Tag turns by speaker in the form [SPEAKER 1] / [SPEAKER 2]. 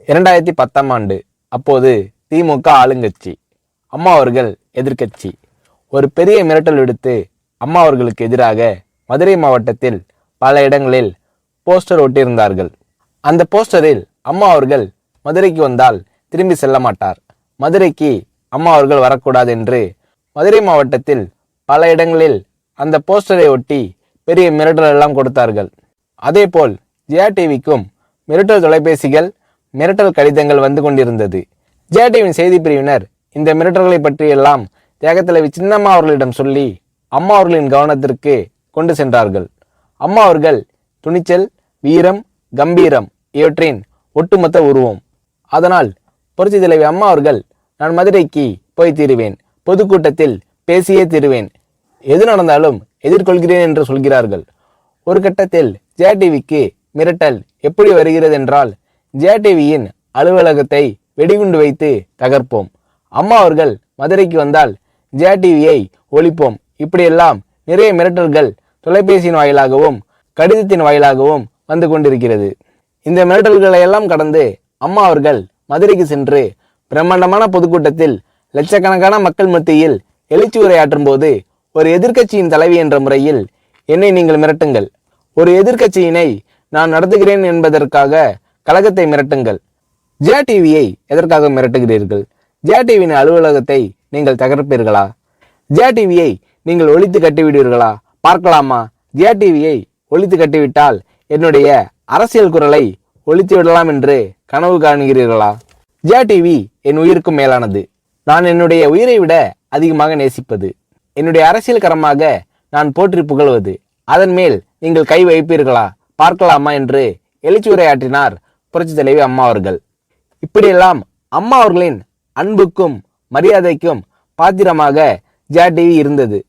[SPEAKER 1] 2010ஆம் ஆண்டு. அப்போது திமுக ஆளுங்கட்சி, அம்மா அவர்கள் எதிர்க்கட்சி. ஒரு பெரிய மிரட்டல் விடுத்து அம்மா அவர்களுக்கு எதிராக மதுரை மாவட்டத்தில் பல இடங்களில் போஸ்டர் ஒட்டியிருந்தார்கள். அந்த போஸ்டரில் அம்மா அவர்கள் மதுரைக்கு வந்தால் திரும்பி செல்ல மாட்டார், மதுரைக்கு அம்மா அவர்கள் வரக்கூடாது என்று மதுரை மாவட்டத்தில் பல இடங்களில் அந்த போஸ்டரை ஒட்டி பெரிய மிரட்டல் எல்லாம் கொடுத்தார்கள். அதேபோல் ஜெயா டிவிக்கும் மிரட்டல் தொலைபேசிகள், மிரட்டல் கடிதங்கள் வந்து கொண்டிருந்தது. ஜெயா டிவியின் செய்தி பிரிவினர் இந்த மிரட்டல்களை பற்றியெல்லாம் தியாகத்தலைவி சின்னம்மா அவர்களிடம் சொல்லி அம்மா அவர்களின் கவனத்திற்கு கொண்டு சென்றார்கள். அம்மா அவர்கள் துணிச்சல், வீரம், கம்பீரம் இவற்றின் ஒட்டுமொத்த உருவம். அதனால் புரட்சி தலைவி அம்மா அவர்கள், நான் மதுரைக்கு போய் தீருவேன், பொதுக்கூட்டத்தில் பேசியே தீருவேன், எது நடந்தாலும் எதிர்கொள்கிறேன் என்று சொல்கிறார்கள். ஒரு கட்டத்தில் ஜெயா டிவிக்கு மிரட்டல் எப்படி வருகிறது என்றால், ஜெயா டிவியின் அலுவலகத்தை வெடிகுண்டு வைத்து தகர்ப்போம், அம்மா அவர்கள் மதுரைக்கு வந்தால் ஜெயா டிவியை ஒழிப்போம், இப்படியெல்லாம் நிறைய மிரட்டல்கள் தொலைபேசியின் வாயிலாகவும் கடிதத்தின் வாயிலாகவும் வந்து கொண்டிருக்கிறது. இந்த மிரட்டல்களை எல்லாம் கடந்து அம்மா அவர்கள் மதுரைக்கு சென்று பிரம்மாண்டமான பொதுக்கூட்டத்தில் லட்சக்கணக்கான மக்கள் மத்தியில் எழுச்சி உரையாற்றும் போது, ஒரு எதிர்க்கட்சியின் தலைவி என்ற முறையில் என்னை நீங்கள் மிரட்டுங்கள், ஒரு எதிர்க்கட்சியினை நான் நடத்துகிறேன் என்பதற்காக கழகத்தை மிரட்டுங்கள், ஜெயா டிவியை எதற்காக மிரட்டுகிறீர்கள், ஜெயா டிவியின் அலுவலகத்தை நீங்கள் தகர்ப்பீர்களா, ஜெயா டிவியை நீங்கள் ஒழித்து கட்டிவிடுவீர்களா, பார்க்கலாமா, ஜெயா டிவியை ஒழித்து கட்டிவிட்டால் என்னுடைய அரசியல் குரலை ஒழித்து விடலாம் என்று கனவு காணுகிறீர்களா? ஜெயா டிவி என் உயிருக்கும் மேலானது, நான் என்னுடைய உயிரை விட அதிகமாக நேசிப்பது, என்னுடைய அரசியல் கரமாக நான் போற்றி புகழ்வது, அதன் மேல் நீங்கள் கை வைப்பீர்களா, பார்க்கலாமா என்று எழுச்சி உரையாற்றினார் புரட்சி தலைவி அம்மா அவர்கள். இப்படியெல்லாம் அம்மா அவர்களின் அன்புக்கும் மரியாதைக்கும் பாத்திரமாக ஜெயா டிவி இருந்தது.